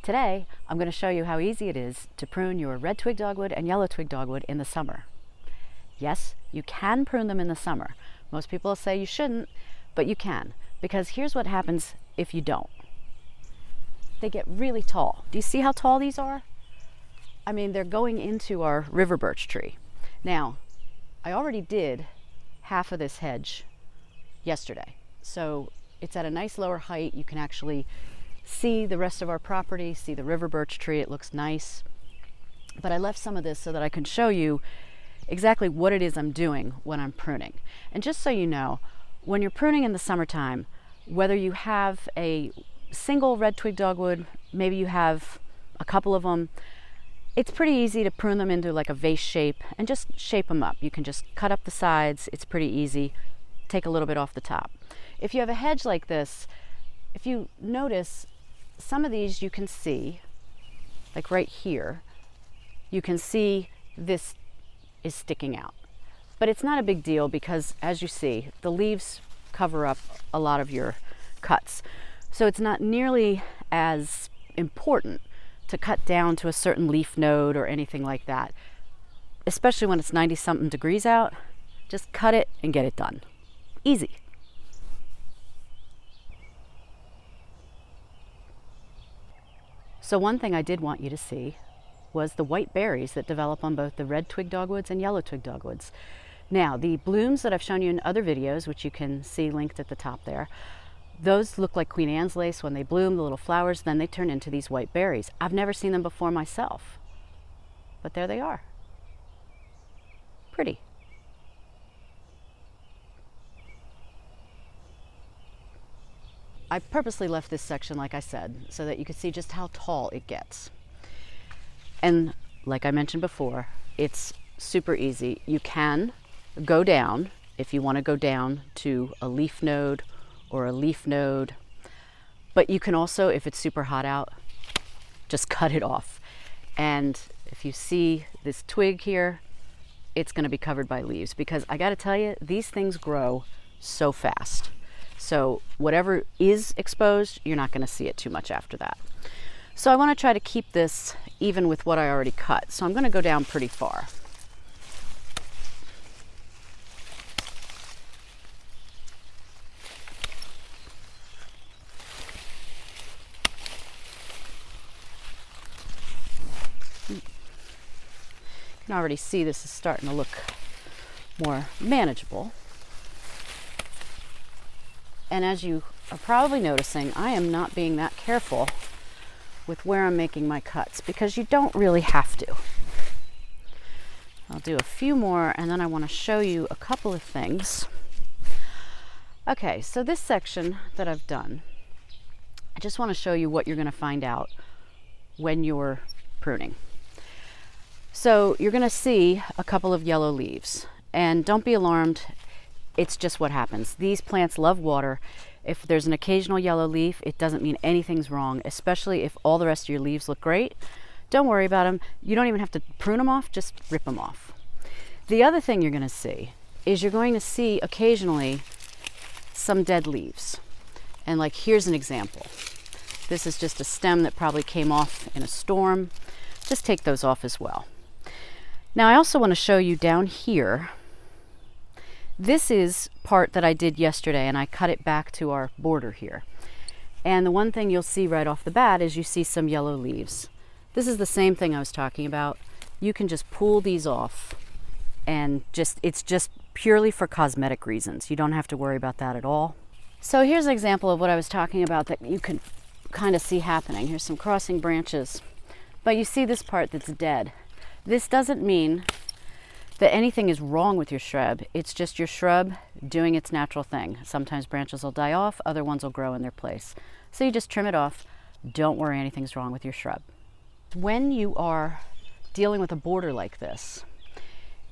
Today, I'm going to show you how easy it is to prune your red twig dogwood and yellow twig dogwood in the summer. Yes, you can prune them in the summer. Most people say you shouldn't, but you can, because here's what happens if you don't. They get really tall. Do you see how tall these are? I mean, they're going into our river birch tree. Now, I already did half of this hedge yesterday, so it's at a nice lower height. You can actually see the rest of our property, see the river birch tree. It looks nice. But I left some of this so that I can show you exactly what it is I'm doing when I'm pruning. And just so you know, when you're pruning in the summertime, whether you have a single red twig dogwood, maybe you have a couple of them, it's pretty easy to prune them into like a vase shape and just shape them up. You can just cut up the sides. It's pretty easy. Take a little bit off the top. If you have a hedge like this, if you notice, some of these you can see, like right here, you can see this is sticking out. But it's not a big deal because, as you see, the leaves cover up a lot of your cuts. So it's not nearly as important to cut down to a certain leaf node or anything like that. Especially when it's 90-something degrees out, just cut it and get it done. Easy. So one thing I did want you to see was the white berries that develop on both the red twig dogwoods and yellow twig dogwoods. Now, the blooms that I've shown you in other videos, which you can see linked at the top there, those look like Queen Anne's lace when they bloom, the little flowers, then they turn into these white berries. I've never seen them before myself, but there they are. Pretty. I purposely left this section, like I said, so that you could see just how tall it gets. And like I mentioned before, it's super easy. You can go down if you want to go down to a leaf node or a leaf node, but you can also, if it's super hot out, just cut it off. And if you see this twig here, it's going to be covered by leaves, because I got to tell you, these things grow so fast. So whatever is exposed, you're not going to see it too much after that. So I want to try to keep this even with what I already cut. So I'm going to go down pretty far. You can already see this is starting to look more manageable. And as you are probably noticing, I am not being that careful with where I'm making my cuts, because you don't really have to. I'll do a few more and then I want to show you a couple of things. Okay, so this section that I've done, I just want to show you what you're going to find out when you're pruning. So you're going to see a couple of yellow leaves, and don't be alarmed. It's just what happens. These plants love water. If there's an occasional yellow leaf, it doesn't mean anything's wrong, especially if all the rest of your leaves look great. Don't worry about them. You don't even have to prune them off, just rip them off. The other thing you're going to see is you're going to see occasionally some dead leaves. And like, here's an example. This is just a stem that probably came off in a storm. Just take those off as well. Now I also want to show you down here. This is part that I did yesterday, and I cut it back to our border here. And the one thing you'll see right off the bat is you see some yellow leaves. This is the same thing I was talking about. You can just pull these off, and it's just purely for cosmetic reasons. You don't have to worry about that at all. So here's an example of what I was talking about that you can kind of see happening. Here's some crossing branches, but you see this part that's dead. This doesn't mean that anything is wrong with your shrub. It's just your shrub doing its natural thing. Sometimes branches will die off, other ones will grow in their place. So you just trim it off. Don't worry, anything's wrong with your shrub. When you are dealing with a border like this,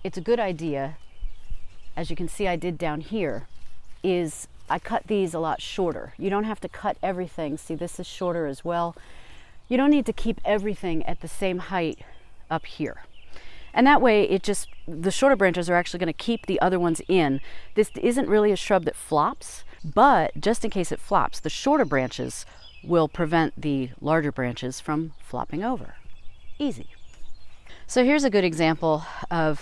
it's a good idea, as you can see I did down here, is I cut these a lot shorter. You don't have to cut everything. See, this is shorter as well. You don't need to keep everything at the same height up here. And that way, the shorter branches are actually going to keep the other ones in. This isn't really a shrub that flops, but just in case it flops, the shorter branches will prevent the larger branches from flopping over. Easy. So here's a good example of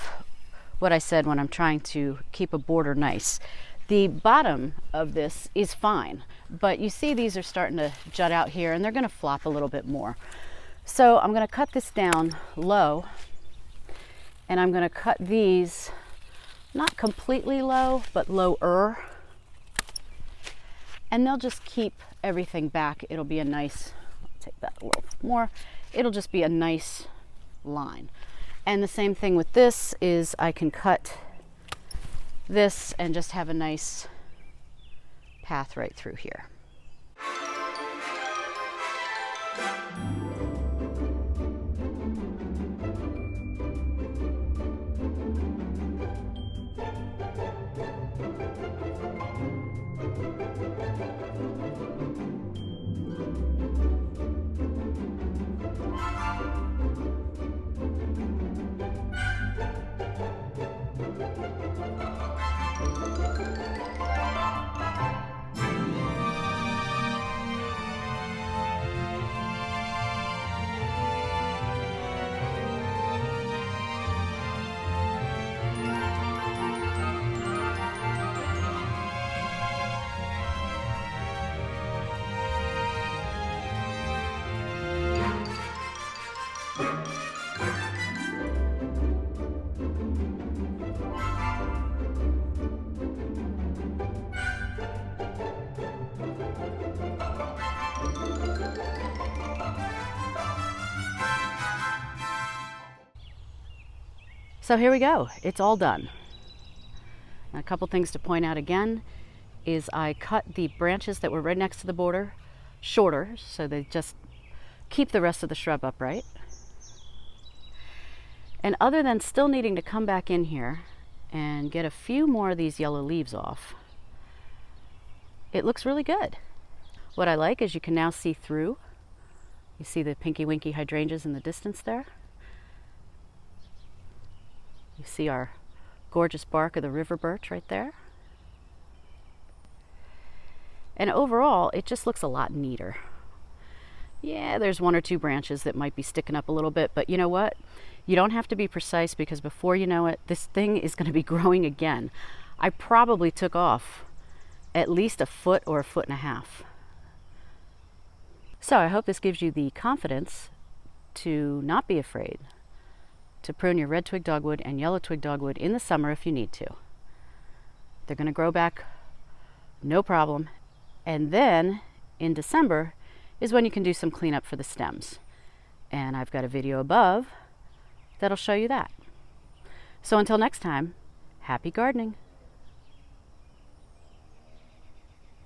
what I said when I'm trying to keep a border nice. The bottom of this is fine, but you see these are starting to jut out here and they're going to flop a little bit more. So I'm going to cut this down low, and I'm going to cut these not completely low, but lower. And they'll just keep everything back. It'll be a nice, take that a little more, it'll just be a nice line. And the same thing with this is I can cut this and just have a nice path right through here. So here we go, it's all done. And a couple things to point out again is I cut the branches that were right next to the border shorter, so they just keep the rest of the shrub upright. And other than still needing to come back in here and get a few more of these yellow leaves off, it looks really good. What I like is you can now see through. You see the pinky winky hydrangeas in the distance there. You see our gorgeous bark of the river birch right there. And overall, it just looks a lot neater. Yeah, there's one or two branches that might be sticking up a little bit, but you know what? You don't have to be precise, because before you know it, this thing is going to be growing again. I probably took off at least a foot or a foot and a half. So I hope this gives you the confidence to not be afraid to prune your red twig dogwood and yellow twig dogwood in the summer if you need to. They're going to grow back no problem. And then in December is when you can do some cleanup for the stems. And I've got a video above that'll show you that. So until next time, happy gardening.